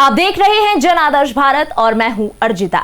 आप देख रहे हैं जन आदर्श भारत और मैं हूं अर्जिता।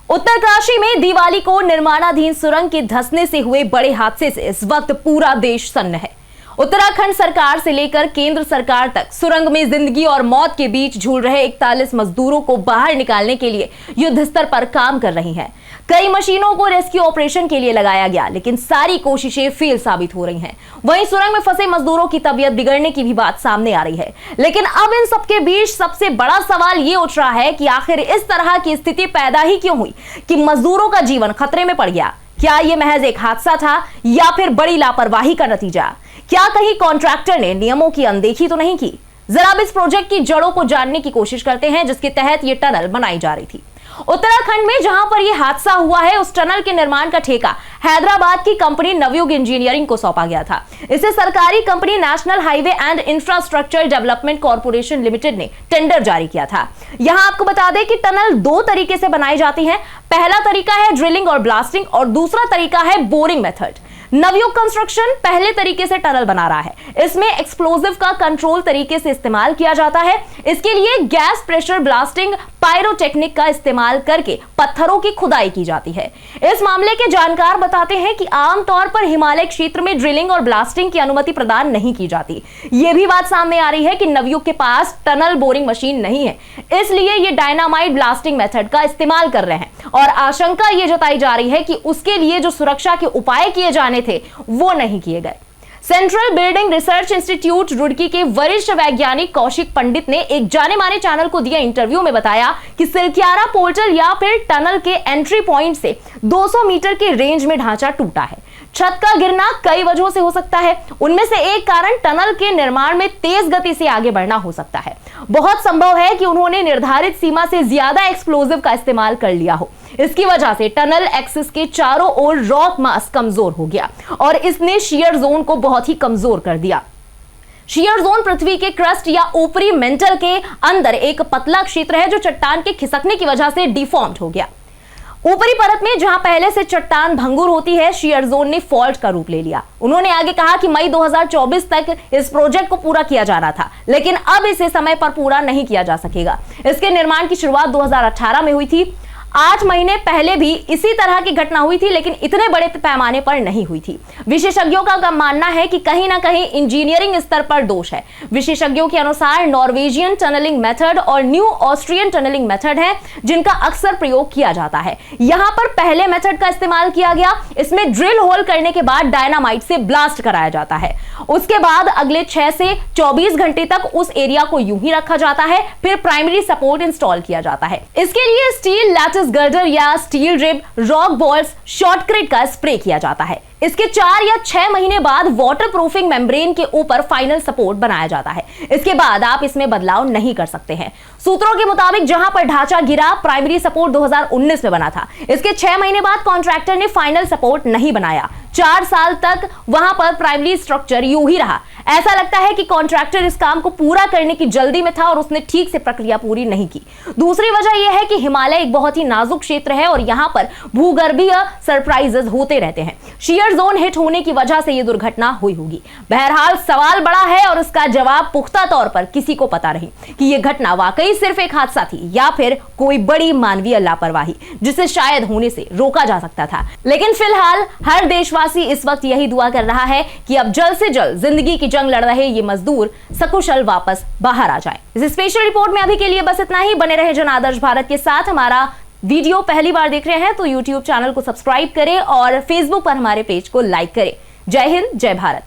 उत्तरकाशी में दिवाली को निर्माणाधीन सुरंग के धंसने से हुए बड़े हादसे से इस वक्त पूरा देश सन्न है। उत्तराखंड सरकार से लेकर केंद्र सरकार तक सुरंग में जिंदगी और मौत के बीच झूल रहे 41 मजदूरों को बाहर निकालने के लिए युद्ध स्तर पर काम कर रही हैं। कई मशीनों को रेस्क्यू ऑपरेशन के लिए लगाया गया, लेकिन सारी कोशिशें फेल साबित हो रही हैं। वहीं सुरंग में फंसे मजदूरों की तबीयत बिगड़ने की भी बात सामने आ रही है। लेकिन अब इन सबके बीच सबसे बड़ा सवाल ये उठ रहा है कि आखिर इस तरह की स्थिति पैदा ही क्यों हुई कि मजदूरों का जीवन खतरे में पड़ गया। क्या ये महज एक हादसा था या फिर बड़ी लापरवाही का नतीजा? क्या कहीं कॉन्ट्रैक्टर ने नियमों की अनदेखी तो नहीं की? जरा अब इस प्रोजेक्ट की जड़ों को जानने की कोशिश करते हैं, जिसके तहत ये टनल बनाई जा रही थी। उत्तराखंड में जहां पर यह हादसा हुआ है, उस टनल के निर्माण का ठेका हैदराबाद की कंपनी नवयुग इंजीनियरिंग को सौंपा गया था। इसे सरकारी company national highway and infrastructure development corporation limited ने टेंडर जारी किया था। यहां आपको बता दें कि टनल दो तरीके से बनाई जाती है। पहला तरीका है ड्रिलिंग और ब्लास्टिंग और दूसरा तरीका है बोरिंग मेथड। नवयुग कंस्ट्रक्शन पहले तरीके से टनल बना रहा है। इसमें एक्सप्लोजिव का कंट्रोल तरीके से इस्तेमाल किया जाता है। इसके लिए गैस प्रेशर ब्लास्टिंग पायरोटेक्निक का इस्तेमाल करके पत्थरों की खुदाई की जाती है। इस मामले के जानकार बताते हैं कि आमतौर पर हिमालय क्षेत्र में ड्रिलिंग और ब्लास्टिंग की अनुमति प्रदान नहीं की जाती। यह भी बात सामने आ रही है कि नवयुग के पास टनल बोरिंग मशीन नहीं है, इसलिए ये डायनामाइट ब्लास्टिंग मेथड का इस्तेमाल कर रहे हैं और आशंका ये जताई जा रही है कि उसके लिए जो सुरक्षा के उपाय किए जाने थे वो नहीं किए गए। Central building research institute Roorkee के वरिष्ठ वैज्ञानिक कौशिक पंडित ने एक जाने माने चैनल को दिए इंटरव्यू में बताया कि सिलक्यारा पोर्टल या फिर टनल के एंट्री पॉइंट से 200 मीटर के रेंज में ढांचा टूटा है। छत का गिरना कई वजहों से हो सकता है। उनमें से एक कारण टनल के निर्माण में तेज गति से आगे बढ़ना हो सकता है। बहुत संभव है कि उन्होंने निर्धारित सीमा से ज्यादा एक्सप्लोजिव का इस्तेमाल कर लिया हो। इसकी वजह से टनल एक्सिस के चारों ओर रॉक मास कमजोर हो गया और इसने शियर जोन को बहुत ही कमजोर कर दिया। शियर जोन पृथ्वी के क्रस्ट या ऊपरी मेंटल के अंदर एक पतला क्षेत्र है जो चट्टान के खिसकने की वजह से डिफॉर्म्ड हो गया। ऊपरी परत में जहां पहले से चट्टान भंगुर होती है, शियर जोन ने फॉल्ट का रूप ले लिया। उन्होंने आगे कहा कि मई 2024 तक इस प्रोजेक्ट को पूरा किया जाना था, लेकिन अब इसे समय पर पूरा नहीं किया जा सकेगा। इसके निर्माण की शुरुआत 2018 में हुई थी। 8 महीने पहले भी इसी तरह की घटना हुई थी, लेकिन इतने बड़े पैमाने पर नहीं हुई थी। विशेषज्ञों का मानना है कि कहीं ना कहीं इंजीनियरिंग स्तर पर दोष है। विशेषज्ञों के अनुसार नॉर्वेजियन टनलिंग मेथड और न्यू ऑस्ट्रियन टनलिंग मेथड है जिनका अक्सर प्रयोग किया जाता है। यहां पर पहले मेथड का इस्तेमाल किया गया। इसमें ड्रिल होल करने के बाद डायनामाइट से ब्लास्ट कराया जाता है। उसके बाद अगले 6 से 24 घंटे तक उस एरिया को यूं ही रखा जाता है। फिर प्राइमरी सपोर्ट इंस्टॉल किया जाता है। इसके लिए स्टील लैटिस गर्डर या स्टील रिब, रॉक बॉल्स, शॉटक्रेट का स्प्रे किया जाता है। इसके 4 या 6 महीने बाद वाटरप्रूफिंग मेम्ब्रेन के ऊपर फाइनल सपोर्ट बनाया जाता है। इसके बाद आप इसमें बदलाव नहीं कर सकते हैं। सूत्रों के मुताबिक जहां पर ढांचा गिरा, प्राइमरी सपोर्ट 2019 में बना था। इसके 6 महीने बाद कॉन्ट्रैक्टर ने फाइनल सपोर्ट नहीं बनाया। 4 साल तक वहां पर प्राइमरी स्ट्रक्चर यूं ही रहा। ऐसा लगता है कि कॉन्ट्रैक्टर इस काम को पूरा करने की जल्दी में था और उसने ठीक से प्रक्रिया पूरी नहीं की। दूसरी वजह यह है कि हिमालय एक बहुत ही नाजुक क्षेत्र है और यहां पर भूगर्भीय सरप्राइजेस होते रहते हैं। शियर जोन हिट होने की वजह से यह दुर्घटना हुई होगी। बहरहाल सवाल बड़ा है और इसका जवाब पुख्ता तौर पर किसी को पता नहीं कि यह घटना वाकई सिर्फ एक हादसा थी या फिर कोई बड़ी मानवीय लापरवाही जिसे शायद होने से रोका जा सकता था। लेकिन फिलहाल हर देशवासी इस वक्त यही दुआ कर रहा है कि अब जल्द से जल्द जिंदगी की जंग लड़ रहे ये मजदूर सकुशल वापस बाहर आ जाए। इस स्पेशल रिपोर्ट में अभी के लिए बस इतना ही। बने रहे जन आदर्श भारत के साथ। हमारा वीडियो पहली बार देख रहे हैं तो YouTube चैनल को सब्सक्राइब करें और Facebook पर हमारे पेज को लाइक करें। जय हिंद, जय भारत।